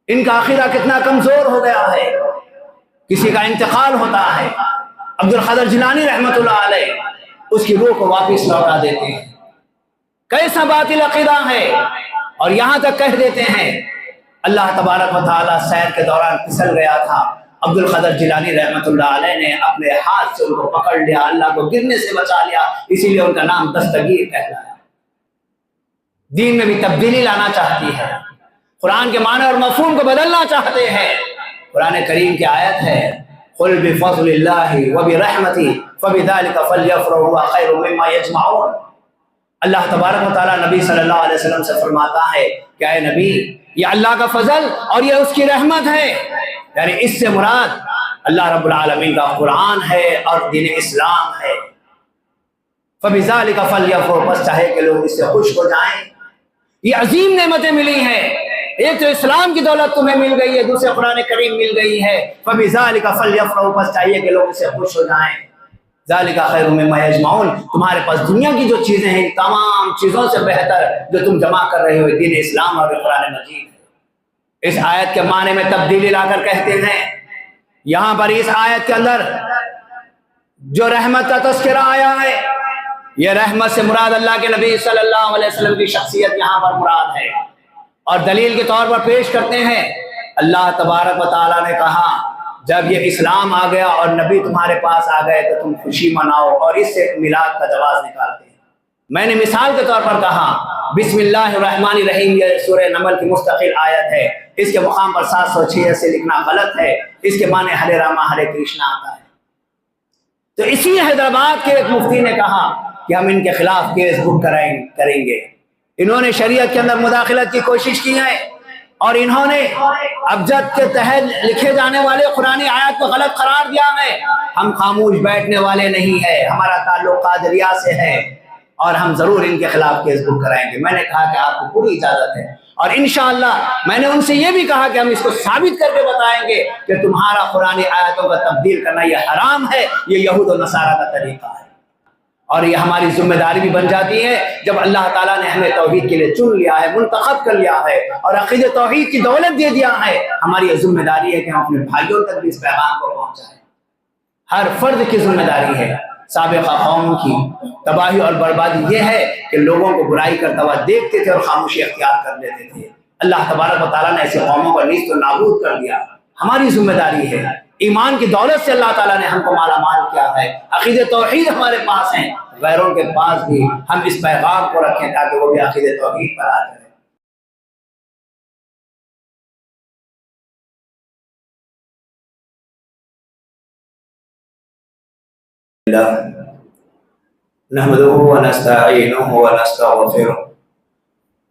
ان کا عقیدہ کتنا کمزور ہو گیا ہے. کسی کا انتقال ہوتا ہے، عبد القادر جیلانی رحمۃ اللہ علیہ اس کی روح کو واپس لوٹا دیتے ہیں. کیسا باطل عقیدہ ہے. اور یہاں تک کہہ دیتے ہیں اللہ تبارک و تعالیٰ سیر کے دوران پھسل گیا تھا، عبد القادر جیلانی رحمۃ اللہ علیہ نے اپنے ہاتھ سے ان کو پکڑ لیا، اللہ کو گرنے سے بچا لیا، اسی لیے ان کا نام دستگیر کہلایا. دین میں بھی تبدیلی لانا چاہتی ہے، قرآن کے معنی اور مفہوم کو بدلنا چاہتے ہیں. قرآن کریم کی آیت ہے قل بفضل اللہ وبرحمتہ فبذلک فلیفرحوا هو خیر مما یجمعون. اللہ تبارک و تعالیٰ نبی صلی اللہ علیہ وسلم سے فرماتا ہے کہ اے نبی، یہ اللہ کا فضل اور یہ اس کی رحمت ہے. یعنی اس سے مراد اللہ رب العالمین کا قرآن ہے اور دین اسلام ہے. فبذلک فلیفرحوا، بس چاہے کہ لوگ اس سے خوش ہو جائیں. یہ عظیم نعمتیں ملی ہیں، ایک تو اسلام کی دولت تمہیں مل گئی ہے، دوسرے قرآن کریم مل گئی ہے. فبذلک فلیفرحوا، بس چاہیے کہ لوگ اس سے خوش ہو جائیں. ذالک خیر مما یجمعون، تمہارے پاس دنیا کی جو چیزیں ہیں تمام چیزوں سے بہتر جو تم جمع کر رہے ہو دین اسلام اور قرآن مجید ہے. اس آیت کے معنی میں تبدیلی لا کر کہتے ہیں یہاں پر اس آیت کے اندر جو رحمت کا تذکرہ آیا ہے، یہ رحمت سے مراد اللہ کے نبی صلی اللہ علیہ وسلم کی شخصیت یہاں پر مراد ہے. اور دلیل کے طور پر پیش کرتے ہیں اللہ تبارک و تعالیٰ نے کہا جب یہ اسلام آ گیا اور نبی تمہارے پاس آ گئے تو تم خوشی مناؤ، اور اس سے میلاد کا جواز نکالتے ہیں. میں نے مثال کے طور پر کہا بسم اللہ الرحمن الرحیم، یہ سورہ نمل کی مستقل آیت ہے، اس کے مقام پر 706 سے لکھنا غلط ہے، اس کے معنی ہرے راما ہرے کرشنا آتا ہے. تو اسی حیدرآباد کے ایک مفتی نے کہا کہ ہم ان کے خلاف کیس بک کریں گے. انہوں نے شریعت کے اندر مداخلت کی کوشش کی ہے اور انہوں نے ابجد کے تحت لکھے جانے والے قرآن آیات کو غلط قرار دیا ہے. ہم خاموش بیٹھنے والے نہیں ہیں، ہمارا تعلق قادریہ سے ہے اور ہم ضرور ان کے خلاف کیس بک کرائیں گے. میں نے کہا کہ آپ کو پوری اجازت ہے، اور انشاءاللہ میں نے ان سے یہ بھی کہا کہ ہم اس کو ثابت کر کے بتائیں گے کہ تمہارا قرآن آیاتوں کا تبدیل کرنا یہ حرام ہے، یہ یہود و نصارہ کا طریقہ ہے. اور یہ ہماری ذمہ داری بھی بن جاتی ہے جب اللہ تعالیٰ نے ہمیں توحید کے لیے چن لیا ہے، منتخب کر لیا ہے اور عقید توحید کی دولت دے دیا ہے، ہماری یہ ذمہ داری ہے کہ ہم اپنے بھائیوں تک بھی اس پیغام کو پہنچائیں. ہر فرد کی ذمہ داری ہے. سابقہ قوم کی تباہی اور بربادی یہ ہے کہ لوگوں کو برائی کرتا ہوا دیکھتے تھے اور خاموشی اختیار کر لیتے تھے. اللہ تبارک و تعالیٰ نے ایسے قوموں کو نیست و نابود کر دیا. ہماری ذمہ داری ہے، ایمان کی دولت سے اللہ تعالیٰ نے ہم کو مالا مال کیا ہے، عقید توحید ہمارے پاس ہیں، غیروں کے پاس بھی ہم اس پیغام کو رکھیں تاکہ وہ بھی عقید توحید پر آ جائیں. نحمده ونستعينه ونستغفره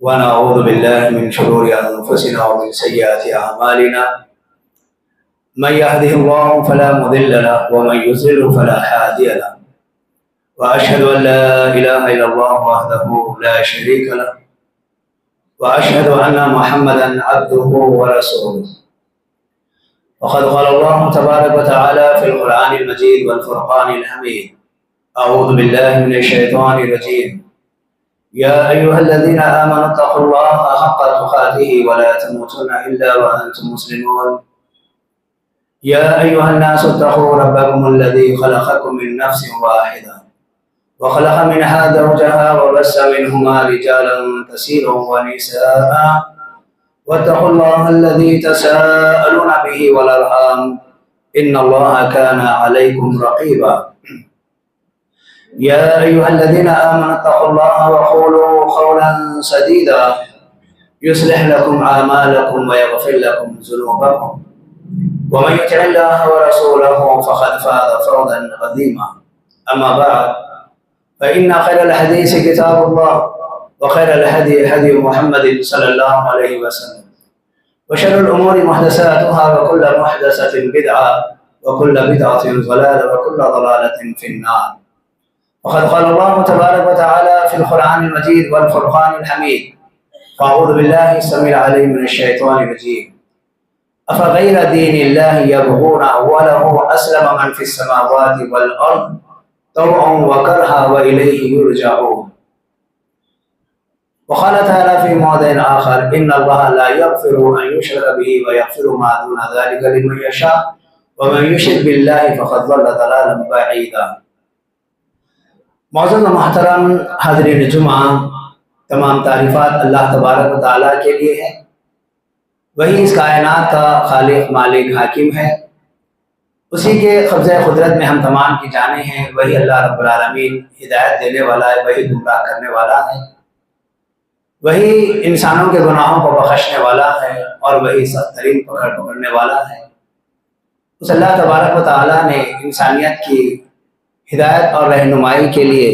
ونعوذ بالله من شرور أنفسنا ومن سيئات أعمالنا، من يهده الله فلا مضل له ومن يضلل فلا هادي له، وأشهد أن لا إله إلا الله وحده لا شريك له، وأشهد أن محمدا عبده ورسوله. وقد قال الله تبارك وتعالى في القرآن المجيد والفرقان الحميد: أعوذ بالله من الشيطان الرجيم، يا أيها الذين آمنوا اتقوا الله حق تقاته ولا تموتن إلا وأنتم مسلمون. يا أيها الناس اتقوا ربكم الذي خلقكم من نفس واحدة وخلق منها زوجها وبث منهما رجالا كثيرا ونساء، واتقوا الله الذي تساءلون به والأرحام إن الله كان عليكم رقيبا. يا أيها الذين آمنوا اتقوا الله وقولوا قولا سديدا يصلح لكم أعمالكم ويغفر لكم ذنوبكم، ومن يطع الله ورسوله فقد فاز فوزا عظيما. أما بعد، فإن خير الحديث كتاب الله، وخير الهدي هدي محمد صلى الله عليه وسلم، وشر الأمور محدثاتها، وكل محدثة بدعة، وكل بدعة ضلالة، وكل ضلالة في النار. وقد قال الله تبارك وتعالى في القرآن المجيد والفرقان الحميد: أعوذ بالله السميع العليم من الشيطان الرجيم، أفغير دين الله يبغون وله أسلم من في السماوات والأرض طوعا وكرها وإليه يرجعون. وقال تعالى في موضع آخر إن الله لا يغفر أن يشرك به ويغفر ما دون ذلك لمن يشاء ومن يشرك بالله فقد ضل ضلالا بعيدا۔ معزز و محترم حاضرین جمعہ، تمام تعریفات اللہ تبارک و تعالیٰ کے لیے ہے۔ وہی اس کائنات کا خالق، مالک، حاکم ہے۔ اسی کے قبضہ قدرت میں ہم تمام کی جانیں ہیں۔ وہی اللہ رب العالمین ہدایت دینے والا ہے، وہی گمراہ کرنے والا ہے، وہی انسانوں کے گناہوں کو بخشنے والا ہے، اور وہی سخت ترین پکڑنے والا ہے۔ اس اللہ تبارک و تعالیٰ نے انسانیت کی ہدایت اور رہنمائی کے لیے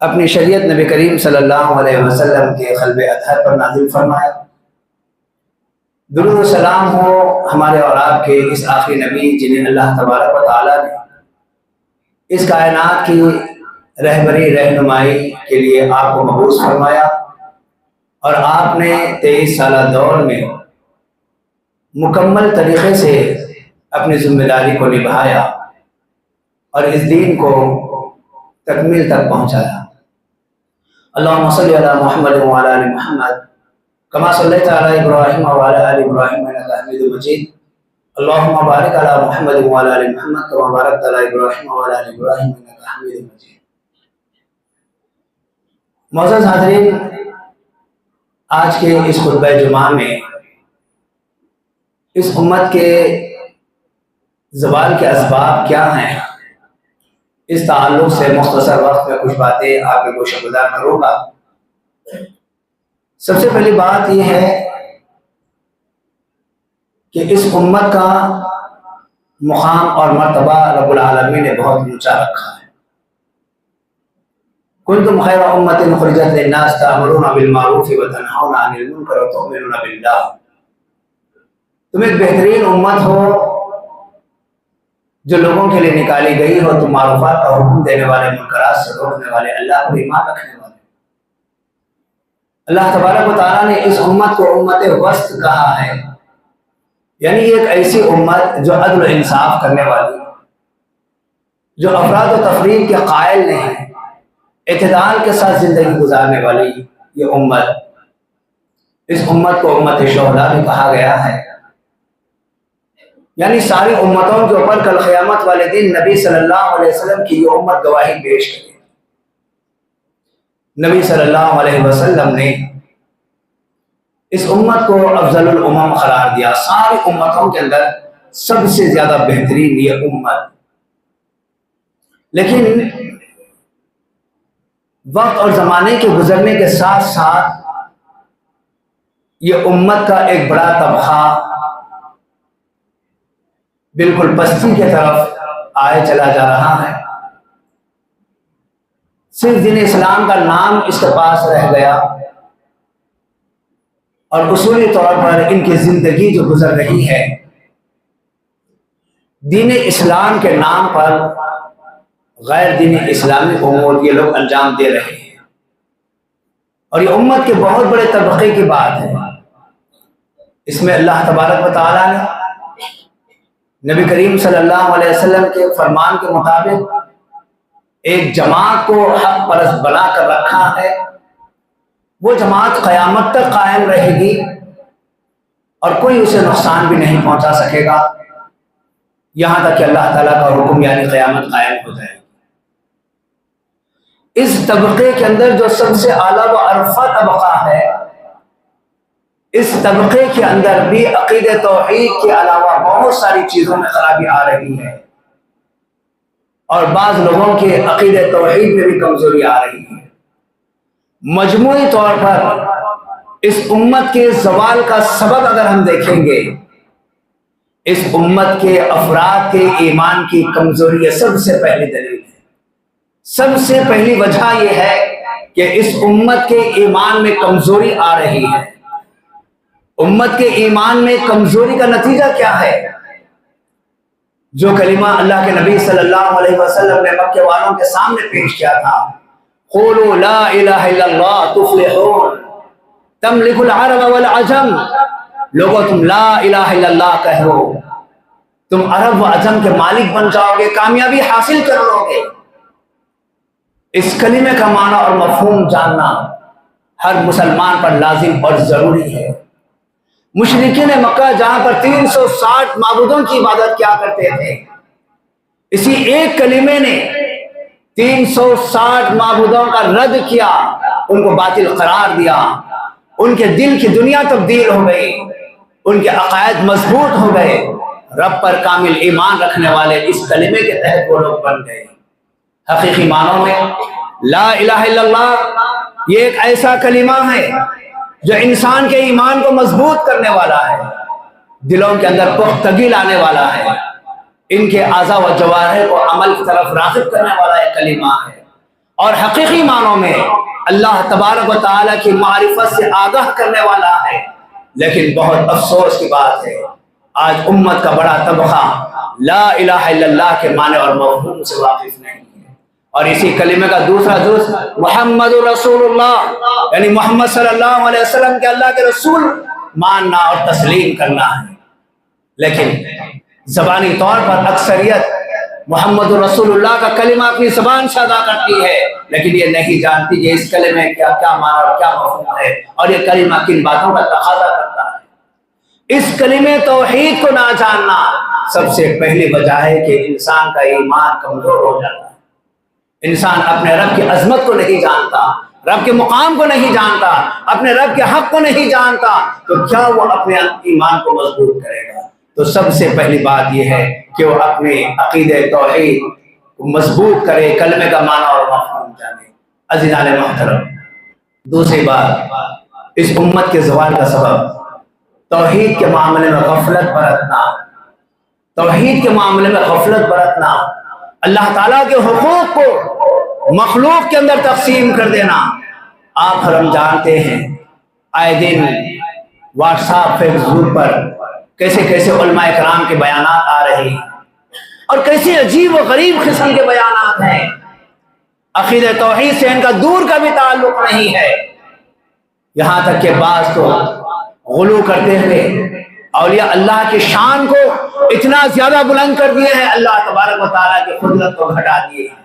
اپنی شریعت نبی کریم صلی اللہ علیہ وسلم کے قلب اطہر پر نازل فرمایا۔ درود و سلام ہو ہمارے اور آپ کے اس آخری نبی جنہیں اللہ تبارک و تعالیٰ نے اس کائنات کی رہبری رہنمائی کے لیے آپ کو مبعوث فرمایا، اور آپ نے 23 سالہ دور میں مکمل طریقے سے اپنی ذمہ داری کو نبھایا اور اس دین کو تکمیل تک پہنچایا۔ اللہم صلی علی محمد وعلی آل محمد کما صلیت علی ابراہیم وعلی آل ابراہیم انک حمید مجید۔ اللہم بارک علی محمد وعلی آل محمد کما بارکت علی ابراہیم وعلی آل ابراہیم انک حمید مجید۔ معزز حاضرین، آج کے اس خطبہ جمعہ میں اس امت کے زوال کے اسباب کیا ہیں، اس تعلق سے مختصر وقت میں کچھ باتیں آپ کے گوشہ گزار کروں گا۔ سب سے پہلی بات یہ ہے کہ اس امت کا مقام اور مرتبہ رب العالمین نے بہت اونچا رکھا ہے۔ کنتم خیر امت اخرجت للناس تأمرون بالمعروف وتنہون عن المنکر وتؤمنون باللہ۔ تم ایک بہترین امت ہو جو لوگوں کے لیے نکالی گئی ہو، تم معروفات کا حکم دینے والے، منکرات سے روکنے والے، اللہ پر ایمان رکھنے والے۔ اللہ تبارک و تعالیٰ نے اس امت کو امت وسط کہا ہے، یعنی ایک ایسی امت جو عدل و انصاف کرنے والی، جو افراد و تفریق کے قائل نہیں، اعتدال کے ساتھ زندگی گزارنے والی یہ امت۔ اس امت کو امت شہداء بھی کہا گیا ہے، یعنی ساری امتوں کے اوپر کل قیامت والے دن نبی صلی اللہ علیہ وسلم کی یہ امت گواہی پیش کرے۔ نبی صلی اللہ علیہ وسلم نے اس امت کو افضل الامم قرار دیا، ساری امتوں کے اندر سب سے زیادہ بہترین یہ امت۔ لیکن وقت اور زمانے کے گزرنے کے ساتھ ساتھ یہ امت کا ایک بڑا طبقہ بالکل پستی کی طرف آئے چلا جا رہا ہے۔ صرف دین اسلام کا نام اس کے پاس رہ گیا، اور اصولی طور پر ان کی زندگی جو گزر رہی ہے دین اسلام کے نام پر غیر دین اسلامی امور یہ لوگ انجام دے رہے ہیں، اور یہ امت کے بہت بڑے طبقے کی بات ہے۔ اس میں اللہ تبارک و تعالیٰ نے نبی کریم صلی اللہ علیہ وسلم کے فرمان کے مطابق ایک جماعت کو حق پرست بنا کر رکھا ہے۔ وہ جماعت قیامت تک قائم رہے گی اور کوئی اسے نقصان بھی نہیں پہنچا سکے گا، یہاں تک کہ اللہ تعالیٰ کا حکم یعنی قیامت قائم ہو جائے گی۔ اس طبقے کے اندر جو سب سے اعلیٰ و ارفع طبقہ ہے، اس طبقے کے اندر بھی عقید توحید کے علاوہ بہت ساری چیزوں میں خرابی آ رہی ہے، اور بعض لوگوں کے عقید توحید میں بھی کمزوری آ رہی ہے۔ مجموعی طور پر اس امت کے زوال کا سبب اگر ہم دیکھیں گے، اس امت کے افراد کے ایمان کی کمزوری سب سے پہلی دلیل ہے۔ سب سے پہلی وجہ یہ ہے کہ اس امت کے ایمان میں کمزوری آ رہی ہے۔ امت کے ایمان میں کمزوری کا نتیجہ کیا ہے؟ جو کلمہ اللہ کے نبی صلی اللہ علیہ وسلم نے مکے والوں کے سامنے پیش کیا تھا، قولوا لا الہ الا اللہ تفلحون تملک العرب والعجم، لوگوں تم لا الہ الا اللہ کہو، تم عرب و عجم کے مالک بن جاؤ گے، کامیابی حاصل کر لو گے۔ اس کلمے کا معنی اور مفہوم جاننا ہر مسلمان پر لازم اور ضروری ہے۔ مشرکین مکہ جہاں پر 360 معبودوں کی عبادت کیا کرتے تھے، اسی ایک کلمے نے 360 معبودوں کا رد کیا، ان کو باطل قرار دیا، ان کے دل کی دنیا تبدیل ہو گئی، ان کے عقائد مضبوط ہو گئے، رب پر کامل ایمان رکھنے والے اس کلمے کے تحت وہ لوگ بن گئے۔ حقیقی معنوں میں لا الہ الا اللہ یہ ایک ایسا کلمہ ہے جو انسان کے ایمان کو مضبوط کرنے والا ہے، دلوں کے اندر پختگی لانے والا ہے، ان کے اعضاء و جوارح کو عمل کی طرف راغب کرنے والا ایک کلمہ ہے، اور حقیقی معنوں میں اللہ تبارک و تعالیٰ کی معرفت سے آگاہ کرنے والا ہے۔ لیکن بہت افسوس کی بات ہے، آج امت کا بڑا طبقہ لا الہ الا اللہ کے معنی اور مفہوم سے واقف نہیں ہے۔ اور اسی کلمے کا دوسرا جز محمد رسول اللہ، یعنی محمد صلی اللہ علیہ وسلم کے اللہ کے رسول ماننا اور تسلیم کرنا ہے۔ لیکن زبانی طور پر اکثریت محمد رسول اللہ کا کلمہ اپنی زبان سے ادا کرتی ہے، لیکن یہ نہیں جانتی کہ اس کلمے کیا کیا معنی اور کیا مفہوم ہے، اور یہ کلمہ کن باتوں کا تقاضا کرتا ہے۔ اس کلمے توحید کو نہ جاننا سب سے پہلی وجہ ہے کہ انسان کا ایمان کمزور ہو جاتا ہے۔ انسان اپنے رب کی عظمت کو نہیں جانتا، رب کے مقام کو نہیں جانتا، اپنے رب کے حق کو نہیں جانتا، تو کیا وہ اپنے ایمان کو مضبوط کرے گا؟ تو سب سے پہلی بات یہ ہے کہ وہ اپنے عقیدہ توحید کو مضبوط کرے، کلمے کا معنی اور مفہوم جانے۔ عزیزان محترم، دوسری بات، اس امت کے زوال کا سبب توحید کے معاملے میں غفلت برتنا، توحید کے معاملے میں غفلت برتنا، اللہ تعالیٰ کے حقوق کو مخلوق کے اندر تقسیم کر دینا۔ آپ ہم جانتے ہیں آئے دن واٹس ایپ فیس بک پر کیسے کیسے علماء کرام کے بیانات آ رہے ہیں، اور کیسے عجیب و غریب قسم کے بیانات ہیں، عقیدہ توحید سے ان کا دور کا بھی تعلق نہیں ہے۔ یہاں تک کہ بعض تو غلو کرتے ہوئے اولیاء اللہ کی شان کو اتنا زیادہ بلند کر دیے ہیں، اللہ تبارک و تعالیٰ کی قدرت کو گھٹا دیے ہیں۔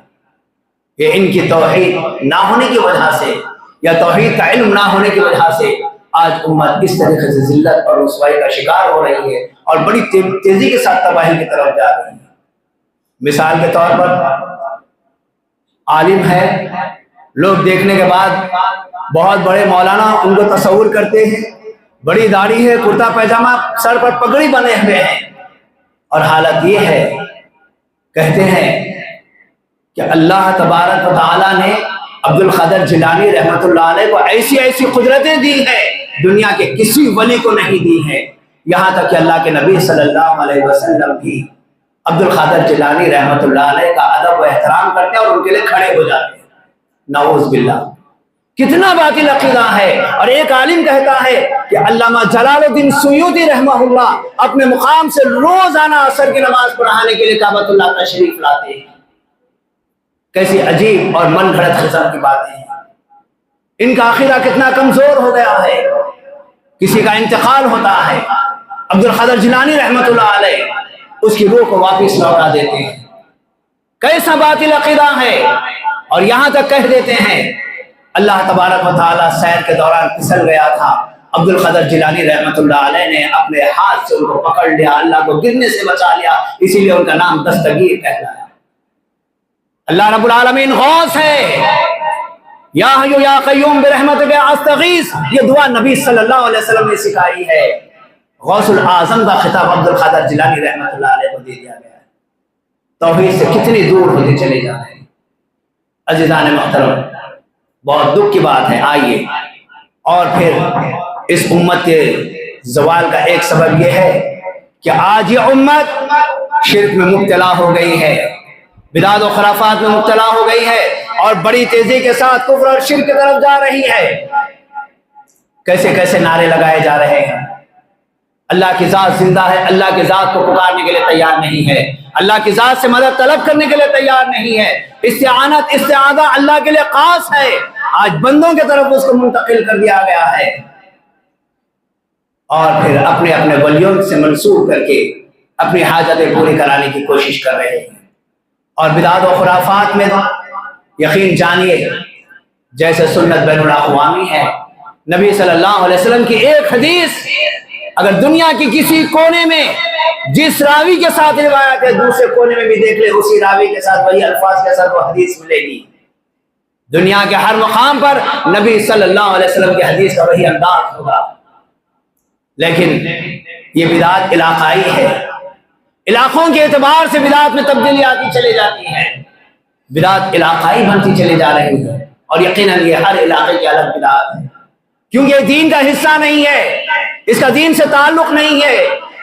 یہ ان کی توحید نہ ہونے کی وجہ سے یا توحید کا علم نہ ہونے کی وجہ سے آج امت اس طریقے سے ذلت اور رسوائی کا شکار ہو رہی ہے، اور بڑی تیزی کے ساتھ تباہی کی طرف جا رہی ہے۔ مثال کے طور پر عالم ہے، لوگ دیکھنے کے بعد بہت بڑے مولانا ان کو تصور کرتے ہیں، بڑی داڑھی ہے، کرتا پیجامہ، سر پر پگڑی بنے ہوئے ہیں، اور حالت یہ ہے، کہتے ہیں کہ اللہ تبارک و تعالیٰ نے عبد القادر جیلانی رحمۃ اللہ علیہ کو ایسی ایسی قدرتیں دی ہیں دنیا کے کسی ولی کو نہیں دی ہیں، یہاں تک کہ اللہ کے نبی صلی اللہ علیہ وسلم بھی عبد القادر جیلانی رحمۃ اللہ علیہ کا ادب و احترام کرتے ہیں اور ان کے لیے کھڑے ہو جاتے ہیں۔ نعوذ باللہ، کتنا باطل عقیدہ ہے۔ اور ایک عالم کہتا ہے کہ علامہ جلال الدین سیوطی رحمہ اللہ اپنے مقام سے روزانہ عصر کی نماز پڑھانے کے لیے کعبۃ اللہ تشریف لاتے ہیں۔ کیسی عجیب اور من گھڑت قسم کی باتیں ہیں۔ ان کا عقیدہ کتنا کمزور ہو گیا ہے۔ کسی کا انتقال ہوتا ہے، عبد القادر جیلانی رحمۃ اللہ علیہ اس کی روح کو واپس لوٹا دیتے ہیں۔ کیسا باطل عقیدہ ہے، اور یہاں تک کہہ دیتے ہیں اللہ تبارک و تعالیٰ سیر کے دوران پھسل گیا تھا، عبد القادر جیلانی رحمۃ اللہ علیہ نے اپنے ہاتھ سے ان کو پکڑ لیا، اللہ کو گرنے سے بچا لیا، اسی لیے ان کا نام دستگیر کہلایا۔ اللہ رب العالمین غوث ہے، یا حی یا قیوم برحمتک استغیث، یہ دعا نبی صلی اللہ علیہ وسلم نے سکھائی ہے۔ غوث الاعظم کا خطاب عبد القادر جیلانی رحمۃ اللہ علیہ کو دے دیا گیا ہے۔ توحید سے کتنی دور ہوتے چلے جا رہے ہیں۔ عزیزان محترم، بہت دکھ کی بات ہے۔ آئیے، اور پھر اس امت کے زوال کا ایک سبب یہ ہے کہ آج یہ امت شرک میں مبتلا ہو گئی ہے، بدعت و خرافات میں مبتلا ہو گئی ہے، اور بڑی تیزی کے ساتھ کفر اور شرک کی طرف جا رہی ہے۔ کیسے کیسے نعرے لگائے جا رہے ہیں، اللہ کی ذات زندہ ہے، اللہ کی ذات کو پکارنے کے لیے تیار نہیں ہے، اللہ کی ذات سے مدد طلب کرنے کے لیے تیار نہیں ہے، استعانت استعاذہ اللہ کے لیے خاص ہے، آج بندوں کی طرف اس کو منتقل کر دیا گیا ہے، اور پھر اپنے اپنے ولیوں سے منسوب کر کے اپنی حاجتیں پوری کرانے کی کوشش کر رہے ہیں۔ اور بدعت و خرافات میں یقین جانیے، جیسے سنت بین الاقوامی ہے، نبی صلی اللہ علیہ وسلم کی ایک حدیث اگر دنیا کی کسی کونے میں جس راوی کے ساتھ روایت ہے دوسرے کونے میں بھی دیکھ لے اسی راوی کے ساتھ وہی الفاظ کے ساتھ وہ حدیث ملے گی. دنیا کے ہر مقام پر نبی صلی اللہ علیہ وسلم کی حدیث کا وہی انداز ہوگا. لیکن یہ بدعت علاقائی ہے. علاقوں کے اعتبار سے بدعت میں تبدیلی آتی چلی جاتی ہے. بدعت علاقائی بنتی چلی جا رہی ہے اور یقیناً یہ ہر علاقے کی الگ بدعت ہے کیونکہ یہ دین کا حصہ نہیں ہے, اس کا دین سے تعلق نہیں ہے.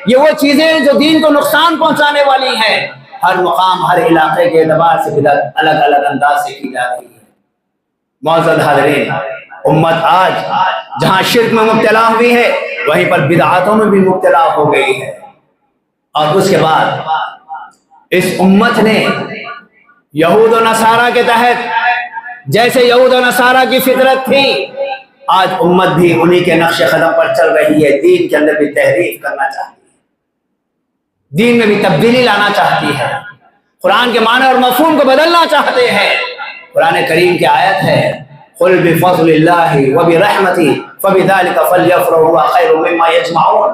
یہ وہ چیزیں جو دین کو نقصان پہنچانے والی ہیں. ہر مقام ہر علاقے کے اعتبار سے بدعت الگ الگ انداز سے کی جا رہی ہے. معزز حاضرین, امت آج جہاں شرک میں مبتلا ہوئی ہے وہیں پر بدعاتوں میں بھی مبتلا ہو گئی ہے. اور اس کے بعد اس امت نے یہود و نصارہ کے تحت جیسے یہود و نصارہ کی فطرت تھی آج امت بھی انہی کے نقش قدم پر چل رہی ہے. دین کے اندر بھی تحریف کرنا چاہتی ہے, دین میں بھی تبدیلی لانا چاہتی ہے, قرآن کے معنی اور مفہوم کو بدلنا چاہتے ہیں. قرآن کریم کی آیت ہے قل بفضل اللہ وبرحمتہ فبذلک فلیفرحوا هو خیر مما یجمعون.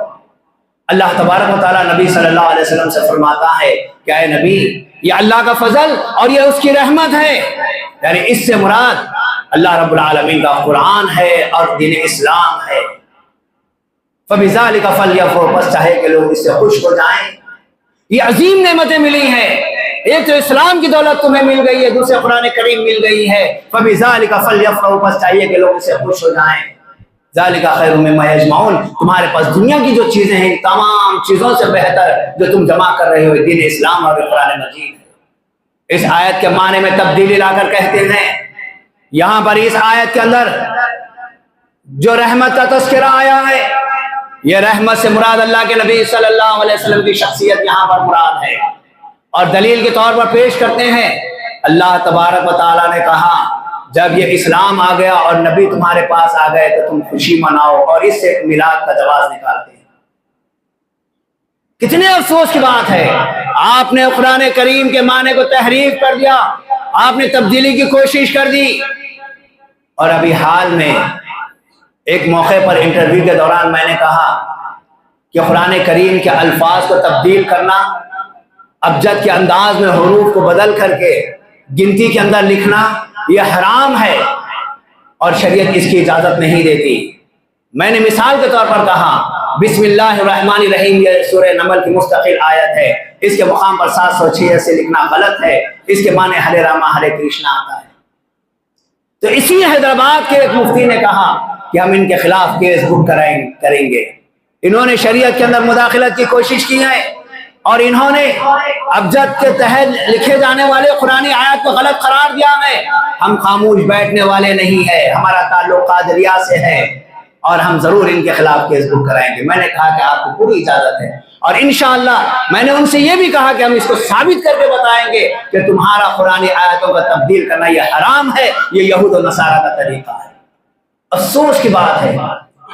اللہ تبارک و تعالیٰ نبی صلی اللہ علیہ وسلم سے فرماتا ہے کہ اے نبی یہ اللہ کا فضل اور یہ اس کی رحمت ہے. یعنی اس سے مراد اللہ رب العالمین کا قرآن ہے اور دین اسلام ہے. فبذلک فلیفرحوا, بس چاہے کہ لوگ اس سے خوش ہو جائیں. یہ عظیم نعمتیں ملی ہیں. ایک تو اسلام کی دولت تمہیں مل گئی ہے, دوسرے قرآن کریم مل گئی ہے. فبذلک فلیفرحوا, بس چاہیے کہ لوگ اس سے خوش ہو جائیں. ذالک خیر مما یجمعون, تمہارے پاس دنیا کی جو چیزیں ہیں تمام چیزوں سے بہتر جو تم جمع کر رہے ہو دین اسلام اور قرآن مجید. اس آیت کے معنی میں تبدیلی لا کر کہتے ہیں یہاں پر اس آیت کے اندر جو رحمت کا تذکرہ آیا ہے یہ رحمت سے مراد اللہ کے نبی صلی اللہ علیہ وسلم کی شخصیت یہاں پر مراد ہے. اور دلیل کے طور پر پیش کرتے ہیں اللہ تبارک و تعالیٰ نے کہا جب یہ اسلام آ گیا اور نبی تمہارے پاس آ گئے تو تم خوشی مناؤ, اور اس سے میلاد کا جواز نکالتے ہیں. کتنے افسوس کی بات ہے, آپ نے قرآن کریم کے معنی کو تحریف کر دیا, آپ نے تبدیلی کی کوشش کر دی. اور ابھی حال میں ایک موقع پر انٹرویو کے دوران میں نے کہا کہ قرآن کریم کے الفاظ کو تبدیل کرنا, ابجد کے انداز میں حروف کو بدل کر کے گنتی کے اندر لکھنا یہ حرام ہے اور شریعت اس کی اجازت نہیں دیتی. میں نے مثال کے طور پر کہا بسم اللہ الرحمن الرحیم, یہ سورہ نمل کی مستقل آیت ہے, اس کے مقام پر 706 سے لکھنا غلط ہے. اس کے معنی ہرے راما ہرے کرشنا آتا ہے. تو اسی حیدرآباد کے ایک مفتی نے کہا کہ ہم ان کے خلاف کیس بک کریں گے. انہوں نے شریعت کے اندر مداخلت کی کوشش کی ہے اور انہوں نے ابجد کے تحت لکھے جانے والے قرآنی آیات کو غلط قرار دیا ہے. ہم خاموش بیٹھنے والے نہیں ہیں, ہمارا تعلق قادریہ سے ہے اور ہم ضرور ان کے خلاف کیس بک کرائیں گے. میں نے کہا کہ آپ کو پوری اجازت ہے اور انشاءاللہ میں نے ان سے یہ بھی کہا کہ ہم اس کو ثابت کر کے بتائیں گے کہ تمہارا قرآنی آیاتوں کا تبدیل کرنا یہ حرام ہے, یہ یہود و نصارہ کا طریقہ ہے. افسوس کی بات ہے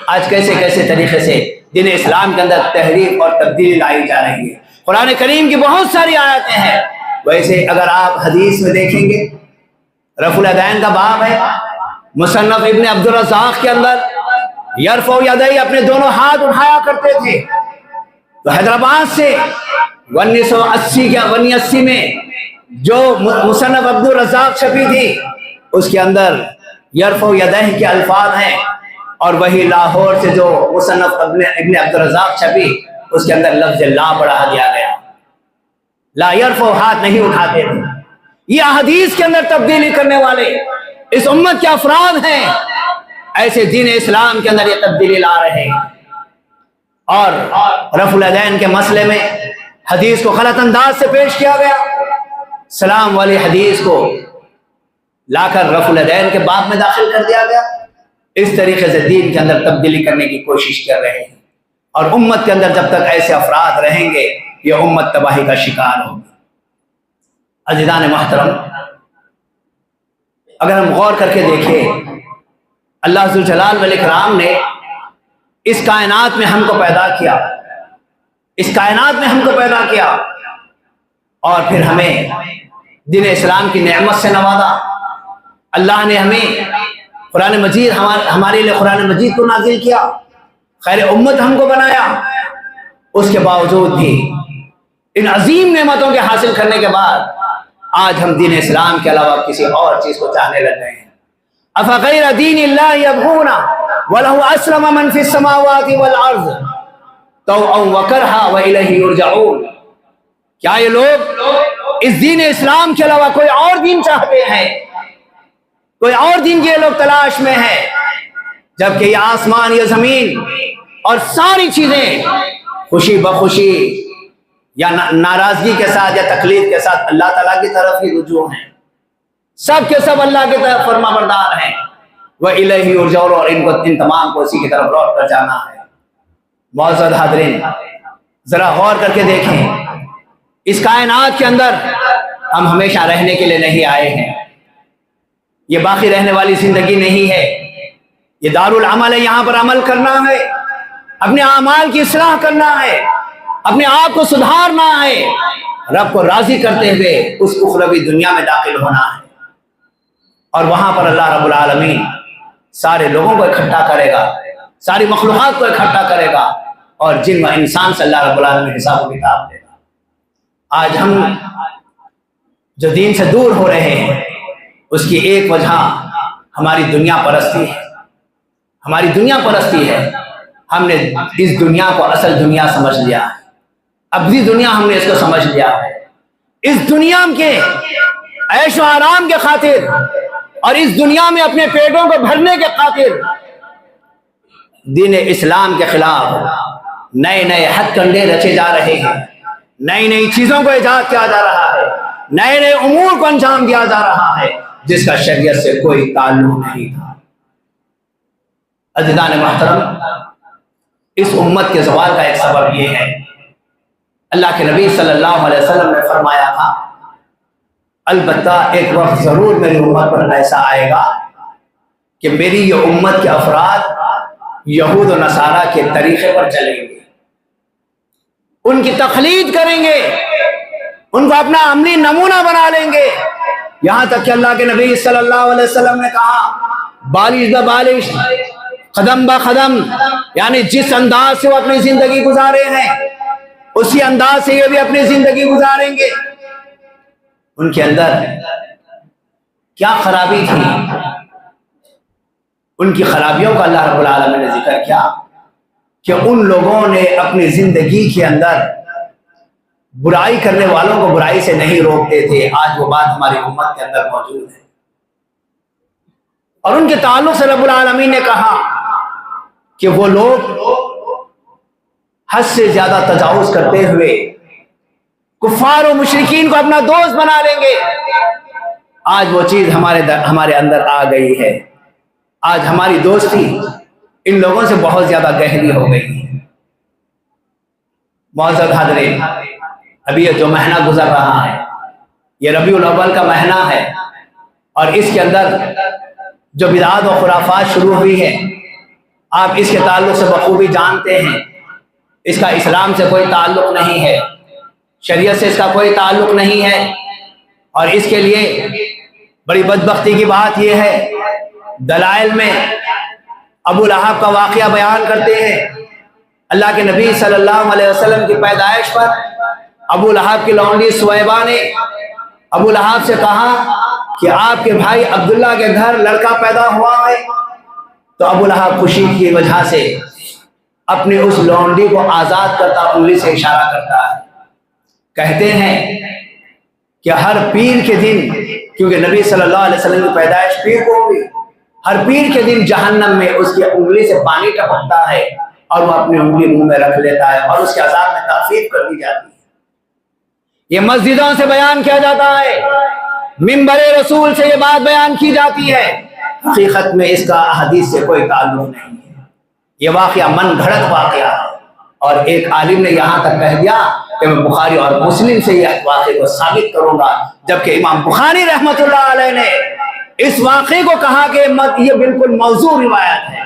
آج کیسے کیسے طریقے سے دین اسلام کے اندر تحریف اور تبدیلی لائی جا رہی ہے. قرآن کریم کی بہت ساری آیتیں ہیں. ویسے اگر آپ حدیث میں دیکھیں گے رفع الیدین کا باب ہے, مصنف ابن عبد الرزاق کے اندر یرفع یدیہ, اپنے دونوں ہاتھ اٹھایا کرتے تھے. تو حیدرآباد سے 1980 میں جو مصنف عبد الرزاق چھپی تھی اس کے اندر یرفع یدیہ کے الفاظ ہیں, اور وہی لاہور سے جو مصنف ابن عبد الرزاق چھپی اس کے اندر لفظ لا بڑھا دیا گیا, لا یرفع, ہاتھ نہیں اٹھاتے تھے. یہ احادیث کے اندر تبدیلی کرنے والے اس امت کے افراد ہیں, ایسے دین اسلام کے اندر یہ تبدیلی لا رہے ہیں. اور رفع الیدین کے مسئلے میں حدیث کو غلط انداز سے پیش کیا گیا. سلام والی حدیث کو لا کر رفع الیدین کے باب میں داخل کر دیا گیا. اس طریقے سے دین کے اندر تبدیلی کرنے کی کوشش کر رہے ہیں, اور امت کے اندر جب تک ایسے افراد رہیں گے یہ امت تباہی کا شکار ہوگی. عزیزان محترم, اگر ہم غور کر کے دیکھیں اللہ ذوالجلال والاکرام نے اس کائنات میں ہم کو پیدا کیا, اس کائنات میں ہم کو پیدا کیا اور پھر ہمیں دین اسلام کی نعمت سے نوازا. اللہ نے ہمیں قرآن مجید ہمارے لیے قرآن مجید کو نازل کیا، خیر امت ہم کو بنایا، اس کے باوجود بھی ان عظیم نعمتوں کے حاصل کرنے کے بعد آج ہم دین اسلام کے علاوہ کسی اور چیز کو چاہنے لگ گئے ہیں۔ افغیر دین اللہ یبغون ولہ اسلم من فی السماوات والارض طوعا وکرہا والیہ یرجعون، کیا یہ لوگ اس دین اسلام کے علاوہ کوئی اور دین چاہتے ہیں، کوئی اور دین کے لوگ تلاش میں ہیں، جبکہ یہ آسمان، یہ زمین اور ساری چیزیں خوشی بخوشی یا ناراضگی کے ساتھ یا تکلیف کے ساتھ اللہ تعالیٰ کی طرف ہی رجوع ہیں، سب کے سب اللہ کی طرف فرما بردار ہیں، وَإِلَيْهِ يُرْجَعُونَ، اور ان تمام کو اسی کی طرف لوٹ کر جانا ہے۔ معزز حاضرین، ذرا غور کر کے دیکھیں، اس کائنات کے اندر ہم ہمیشہ رہنے کے لیے نہیں آئے ہیں، یہ باقی رہنے والی زندگی نہیں ہے، یہ دارالعمل ہے، یہاں پر عمل کرنا ہے، اپنے اعمال کی اصلاح کرنا ہے، اپنے آپ کو سدھارنا ہے، رب کو راضی کرتے ہوئے اس اخروی دنیا میں داخل ہونا ہے، اور وہاں پر اللہ رب العالمین سارے لوگوں کو اکٹھا کرے گا، ساری مخلوقات کو اکٹھا کرے گا، اور جن و انسان سے اللہ رب العالمین حساب و کتاب دے گا۔ آج ہم جو دین سے دور ہو رہے ہیں، اس کی ایک وجہ ہماری دنیا پرستی ہے، ہماری دنیا پرستی ہے، ہم نے اس دنیا کو اصل دنیا سمجھ لیا ہے، ابدی دنیا ہم نے اس کو سمجھ لیا ہے، اس دنیا کے عیش و آرام کے خاطر اور اس دنیا میں اپنے پیٹوں کو بھرنے کے خاطر دین اسلام کے خلاف نئے نئے ہتھ کنڈے رچے جا رہے ہیں، نئی نئی چیزوں کو ایجاد کیا جا رہا ہے، نئے نئے امور کو انجام دیا جا رہا ہے جس کا شریعت سے کوئی تعلق نہیں تھا۔ عزیزان محترم، اس امت کے زوال کا ایک سبب یہ ہے، اللہ کے نبی صلی اللہ علیہ وسلم نے فرمایا تھا، البتہ ایک وقت ضرور میری امت پر ایسا آئے گا کہ میری یہ امت کے افراد یہود و نصارہ کے طریقے پر چلیں گے، ان کی تقلید کریں گے، ان کو اپنا عملی نمونہ بنا لیں گے، یہاں تک کہ اللہ کے نبی صلی اللہ علیہ وسلم نے کہا بالش دا بالش، قدم با قدم، یعنی جس انداز سے وہ اپنی زندگی گزارے ہیں اسی انداز سے یہ بھی اپنی زندگی گزاریں گے۔ ان کے اندر کیا خرابی تھی، ان کی خرابیوں کا اللہ رب العالمین نے ذکر کیا کہ ان لوگوں نے اپنی زندگی کے اندر برائی کرنے والوں کو برائی سے نہیں روکتے تھے، آج وہ بات ہماری امت کے اندر موجود ہے، اور ان کے تعلق سے رب العالمین نے کہا کہ وہ لوگ حد سے زیادہ تجاوز کرتے ہوئے کفار و مشرکین کو اپنا دوست بنا لیں گے۔ آج وہ چیز ہمارے اندر آ گئی ہے، آج ہماری دوستی ان لوگوں سے بہت زیادہ گہری ہو گئی ہے۔ معزز حاضرین، ابھی یہ جو مہینہ گزر رہا ہے یہ ربیع الاول کا مہینہ ہے، اور اس کے اندر جو بدعات و خرافات شروع ہوئی ہے آپ اس کے تعلق سے بخوبی جانتے ہیں، اس کا اسلام سے کوئی تعلق نہیں ہے، شریعت سے اس کا کوئی تعلق نہیں ہے، اور اس کے لیے بڑی بدبختی کی بات یہ ہے، دلائل میں ابو لہب کا واقعہ بیان کرتے ہیں، اللہ کے نبی صلی اللہ علیہ وسلم کی پیدائش پر ابو لہب کی لونڈی سویبہ نے ابو لہب سے کہا کہ آپ کے بھائی عبداللہ کے گھر لڑکا پیدا ہوا ہے، تو ابو لہب خوشی کی وجہ سے اپنی اس لونڈی کو آزاد کرتا انگلی سے اشارہ کرتا ہے، کہتے ہیں کہ ہر پیر کے دن، کیونکہ نبی صلی اللہ علیہ وسلم کی پیدائش پیر کو ہوئی، ہر پیر کے دن جہنم میں اس کی انگلی سے پانی ٹپکتا ہے اور وہ اپنی انگلی منہ میں رکھ لیتا ہے اور اس کے عذاب میں تخفیف کر دی جاتی ہے۔ یہ مسجدوں سے بیان کیا جاتا ہے، منبر رسول سے یہ بات بیان کی جاتی ہے، حقیقت میں اس کا حدیث سے کوئی تعلق نہیں ہے، یہ واقعہ من گھڑت واقعہ ہے، اور ایک عالم نے یہاں تک کہہ دیا کہ میں بخاری اور مسلم سے یہ واقعے کو ثابت کروں گا، جبکہ امام بخاری رحمۃ اللہ علیہ نے اس واقعے کو کہا کہ یہ بالکل موضوع روایت ہے،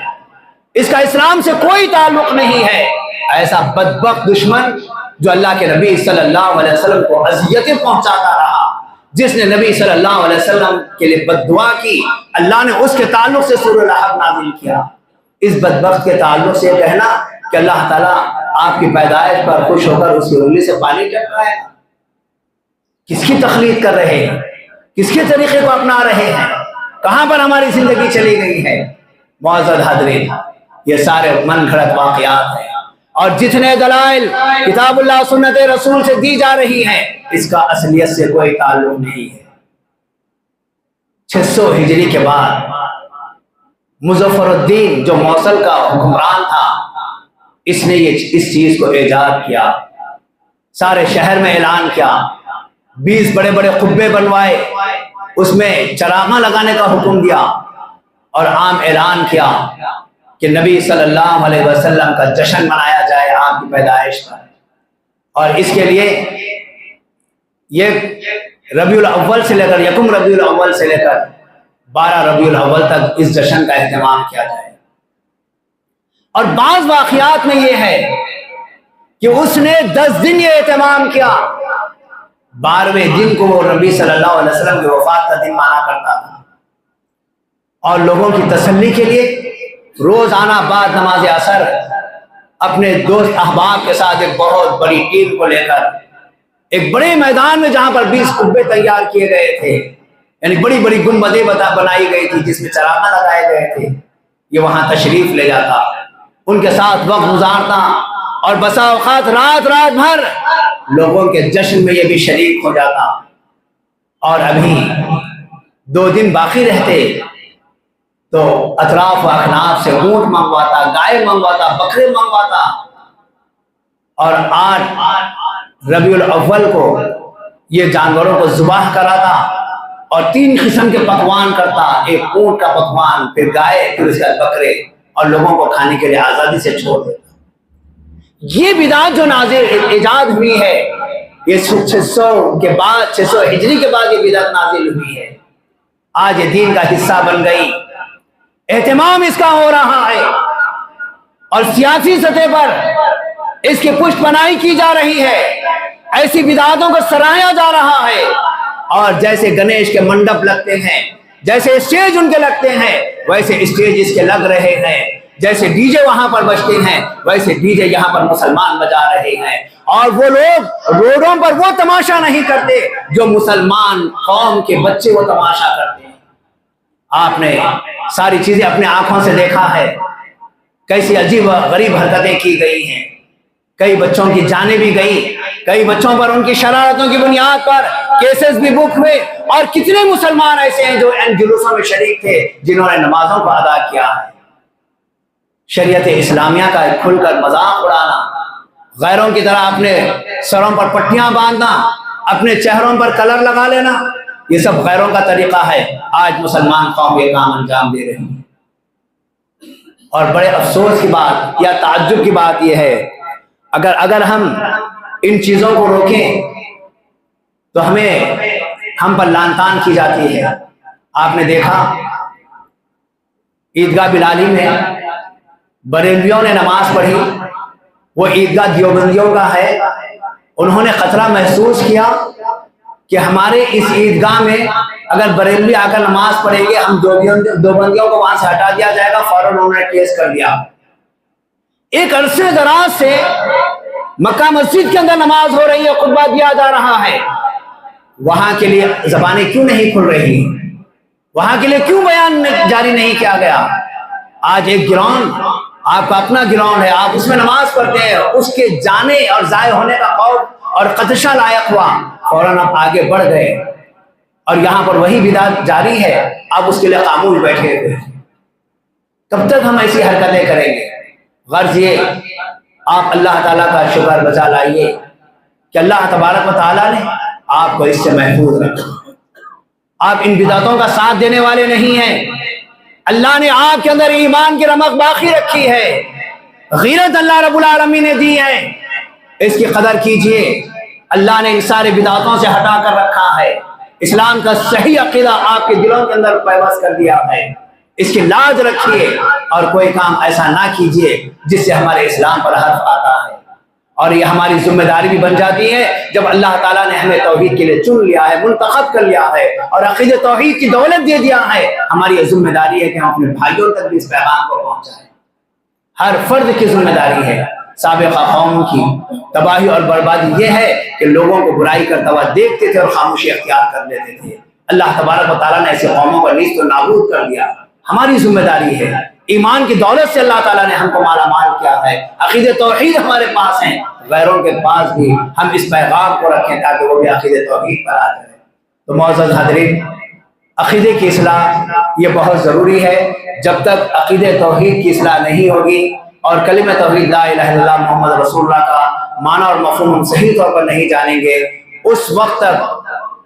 اس کا اسلام سے کوئی تعلق نہیں ہے۔ ایسا بدبخت دشمن جو اللہ کے نبی صلی اللہ علیہ وسلم کو اذیتیں پہنچاتا رہا، جس نے نبی صلی اللہ علیہ وسلم کے لیے بد دعا کی، اللہ نے اس کے تعلق سے سورہ لہب نازل کیا۔ اس بدبخت کے تعلق سے کہنا کہ اللہ تعالیٰ آپ کی پیدائش پر خوش ہو کر اس کی انگلی سے پانی ٹپکائے گا، کس کی تخلیق کر رہے ہیں، کس کے طریقے کو اپنا رہے ہیں، کہاں پر ہماری زندگی چلی گئی ہے؟ معزز حاضرین، یہ سارے من گھڑت واقعات ہیں، اور جتنے دلائل کتاب اللہ سنت رسول سے دی جا رہی ہیں اس کا اصلیت سے کوئی تعلق نہیں ہے۔ 600 ہجری کے بعد مظفر الدین جو موصل کا حکمران تھا، اس نے اس چیز کو ایجاد کیا، سارے شہر میں اعلان کیا، 20 بڑے بڑے قبے بنوائے، اس میں چراغاں لگانے کا حکم دیا، اور عام اعلان کیا کہ نبی صلی اللہ علیہ وسلم کا جشن منایا جائے آپ کی پیدائش پر، اور اس کے لیے یہ ربیع الاول سے لے کر یکم ربیع الاول سے لے کر 12 ربیع الاول تک اس جشن کا اہتمام کیا جائے۔ اور بعض واقعات میں یہ ہے کہ اس نے 10 دن یہ اہتمام کیا، 12ویں دن کو وہ نبی صلی اللہ علیہ وسلم کی وفات کا دن مانا کرتا تھا، اور لوگوں کی تسلی کے لیے روزانہ بعد نماز عصر اپنے دوست احباب کے ساتھ ایک بہت بڑی ٹیم کو لے کر ایک بڑے میدان میں جہاں پر 20 قبے تیار کیے گئے تھے، یعنی بڑی بڑی گنبدیں بنائی گئی تھی جس میں چراغاں لگائے گئے تھے، یہ وہاں تشریف لے جاتا، ان کے ساتھ وقت گزارتا، اور بسا اوقات رات بھر لوگوں کے جشن میں یہ بھی شریک ہو جاتا۔ اور ابھی 2 دن باقی رہتے تو اطراف و اکناف سے اونٹ منگواتا، گائے منگواتا، بکرے منگواتا، اور 8 ربیع الاول کو یہ جانوروں کو ذبح کراتا، اور 3 قسم کے پکوان کرتا، ایک اونٹ کا پکوان، پھر گائے، پھر اس کے بعد بکرے، اور لوگوں کو کھانے کے لیے آزادی سے چھوڑ دیتا۔ یہ بدعت جو نازل ایجاد ہوئی ہے، یہ 600 کے بعد، 600 ہجری کے بعد یہ بدعت نازل ہوئی ہے، آج یہ دین کا حصہ بن گئی، اہتمام اس کا ہو رہا ہے، اور سیاسی سطح پر اس کی پشت پناہی کی جا رہی ہے، ایسی بدعتوں کو سراہا جا رہا ہے، اور جیسے گنیش کے منڈپ لگتے ہیں، جیسے اسٹیج ان کے لگتے ہیں، ویسے اسٹیج اس کے لگ رہے ہیں، جیسے ڈی جے وہاں پر بجتے ہیں ویسے ڈی جے یہاں پر مسلمان بجا رہے ہیں، اور وہ لوگ روڈوں پر وہ تماشا نہیں کرتے جو مسلمان قوم کے بچے وہ تماشا کرتے ہیں۔ آپ نے ساری چیزیں اپنے آنکھوں سے دیکھا ہے، کیسی عجیب و غریب حرکتیں کی گئی ہیں، کئی بچوں کی جانیں بھی گئی، کئی بچوں پر ان کی شرارتوں کی بنیاد پر کیسز بھی بک ہوئے، اور کتنے مسلمان ایسے ہیں جو ان جلوسوں میں شریک تھے جنہوں نے نمازوں کو ادا کیا ہے۔ شریعت اسلامیہ کا کھل کر مذاق اڑانا، غیروں کی طرح اپنے سروں پر پٹیاں باندھنا، اپنے چہروں پر کلر لگا لینا، یہ سب غیروں کا طریقہ ہے، آج مسلمان قوم یہ کام انجام دے رہی ہے۔ اور بڑے افسوس کی بات یا تعجب کی بات یہ ہے، اگر ہم ان چیزوں کو روکیں تو ہم پر لعن طعن کی جاتی ہے۔ آپ نے دیکھا عیدگاہ بلالی میں بریلویوں نے نماز پڑھی، وہ عیدگاہ دیوبندیوں کا ہے، انہوں نے خطرہ محسوس کیا کہ ہمارے اس عیدگاہ میں اگر بریلوی آ کر نماز پڑھیں گے ہم دیوبندیوں کو وہاں سے ہٹا دیا جائے گا، فوراً انہوں نے کیس کر دیا۔ ایک عرصے دراز سے مکہ مسجد کے اندر نماز ہو رہی ہے، خطبہ دیا جا رہا ہے، وہاں کے لیے زبانیں کیوں نہیں کھل رہی، وہاں کے لیے کیوں بیان جاری نہیں کیا گیا؟ آج ایک گراؤنڈ آپ کا اپنا گراؤنڈ ہے، آپ اس میں نماز پڑھتے ہیں، اس کے جانے اور ضائع ہونے کا خوف اور خدشہ لائق ہوا، فوراً آپ آگے بڑھ گئے، اور یہاں پر وہی بدعت جاری ہے، آپ اس کے لیے خاموش بیٹھے ہوئے۔ کب تک ہم ایسی حرکتیں کریں گے؟ غرض یہ آپ اللہ تعالیٰ کا شکر بجا لائیے کہ اللہ تبارک و تعالیٰ نے آپ کو اس سے محفوظ رکھا، آپ ان بدعتوں کا ساتھ دینے والے نہیں ہیں، اللہ نے آپ کے اندر ایمان کی رمق باقی رکھی ہے، غیرت اللہ رب العالمین نے دی ہے، اس کی قدر کیجئے۔ اللہ نے ان سارے بدعتوں سے ہٹا کر رکھا ہے، اسلام کا صحیح عقیدہ آپ کے دلوں کے اندر پیوست کر دیا ہے، اس کی لاج رکھیے اور کوئی کام ایسا نہ کیجئے جس سے ہمارے اسلام پر حرف آتا ہے۔ اور یہ ہماری ذمہ داری بھی بن جاتی ہے جب اللہ تعالیٰ نے ہمیں توحید کے لیے چن لیا ہے، منتخب کر لیا ہے اور عقیدہ توحید کی دولت دے دیا ہے، ہماری یہ ذمہ داری ہے کہ ہم اپنے بھائیوں تک بھی اس پیغام کو پہنچائیں۔ ہر فرد کی ذمہ داری ہے۔ سابقہ قوم کی تباہی اور بربادی یہ ہے کہ لوگوں کو برائی کرتا ہوا دیکھتے تھے اور خاموشی اختیار کر لیتے تھے۔ اللہ تبارک و تعالیٰ نے ایسے قوموں کو نیست و نابود کر دیا۔ ہماری ذمہ داری ہے، ایمان کی دولت سے اللہ تعالیٰ نے ہم کو مالا مال کیا ہے، عقیدہ توحید ہمارے پاس ہیں، غیروں کے پاس بھی ہم اس پیغام کو رکھیں تاکہ وہ بھی عقیدہ توحید پر آ جائیں۔ تو معزز حاضرین، عقیدے کی اصلاح یہ بہت ضروری ہے۔ جب تک عقیدہ توحید کی اصلاح نہیں ہوگی اور کلمہ توحید لا الہ الا اللہ محمد رسول اللہ کا معنی اور مفہوم ہم صحیح طور پر نہیں جانیں گے، اس وقت تک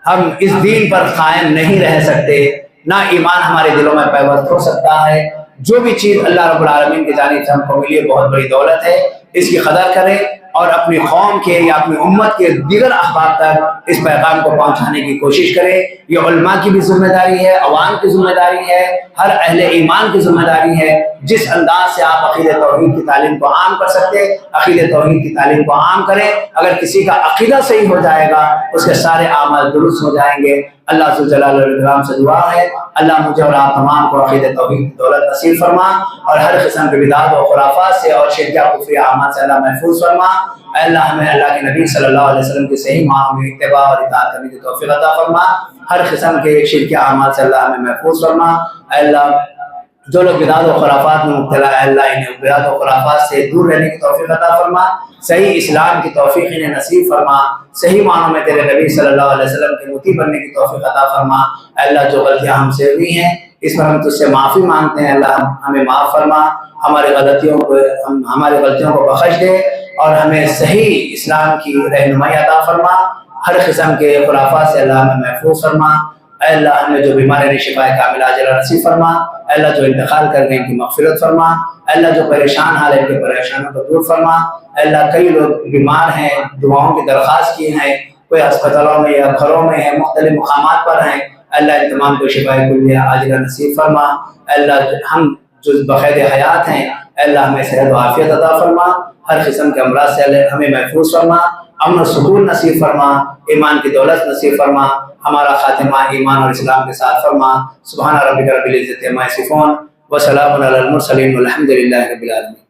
ہم اس دین پر قائم نہیں رہ سکتے، نہ ایمان ہمارے دلوں میں پیوست ہو سکتا ہے۔ جو بھی چیز اللہ رب العالمین کی جانب سے ہم کو ملی ہے بہت بڑی دولت ہے، اس کی قدر کریں اور اپنی قوم کے یا اپنی امت کے دیگر احباب تک اس پیغام کو پہنچانے کی کوشش کریں۔ یہ علماء کی بھی ذمہ داری ہے، عوام کی ذمہ داری ہے، ہر اہل ایمان کی ذمہ داری ہے۔ جس انداز سے آپ عقیدہ توحید کی تعلیم کو عام کر سکتے، عقیدہ توحید کی تعلیم کو عام کریں۔ اگر کسی کا عقیدہ صحیح ہو جائے گا، اس کے سارے اعمال درست ہو جائیں گے۔ اللہ ذوالجلال والاکرام سے دعا ہے اللہ مجھے اور آپ تمام کو عقیدہ توحید کی دولت نصیب فرما اور ہر قسم کے بدعات و خرافات سے اور شرک و کفر اعمال سے اللہ محفوظ فرما۔ اے اللہ ہمیں اللہ کے نبی صلی اللہ علیہ وسلم کی صحیح معنوں میں اتباع اور اطاعت کرنے کی توفیق عطا فرما۔ ہر قسم کے شرک اعمال سے اللہ ہمیں محفوظ فرما۔ اے اللہ جو لوگ بدعات و خرافات میں مبتلا ہے اللہ انہیں بدعات و خرافات سے دور رہنے کی توفیق عطا فرما، صحیح اسلام کی توفیق انہیں نصیب فرما، صحیح معنوں میں تیرے نبی صلی اللہ علیہ وسلم کے مطیع بننے کی توفیق عطا فرما۔ اے اللہ جو غلطیاں ہم سے ہوئی ہیں اس پر ہم تجھ سے معافی مانگتے ہیں، اللہ ہمیں معاف فرما، ہماری غلطیوں کو بخش دے اور ہمیں صحیح اسلام کی رہنمائی عطا فرما۔ ہر قسم کے خرافات سے اللہ ہمیں محفوظ فرما۔ اے اللہ ہمیں جو بیمار ہیں شفا کامل عاجلہ نصیب فرما۔ اے اللہ جو انتقال کر گئے ان کی مغفرت فرما۔ اے اللہ جو پریشان حال ہے ان کے پریشانوں کو دور فرما۔ اے اللہ کئی لوگ بیمار ہیں، دعاؤں کی درخواست کی ہیں، کوئی اسپتالوں میں یا گھروں میں ہیں، مختلف مقامات پر ہیں، اے اللہ ان تمام کو شفا کلیہ عاجلہ نصیب فرما۔ اے اللہ ہم جو بقید حیات ہیں اے اللہ ہمیں صحت و عافیت عطا فرما، ہر قسم کے امراض سے ہمیں محفوظ فرما، امن و سکون نصیب فرما، ایمان کی دولت نصیب فرما، ہمارا خاتمہ ایمان اور اسلام کے ساتھ فرما۔ سبحان ربک رب العزت عما یصفون وسلام علی المرسلین والحمد للہ رب العالمین۔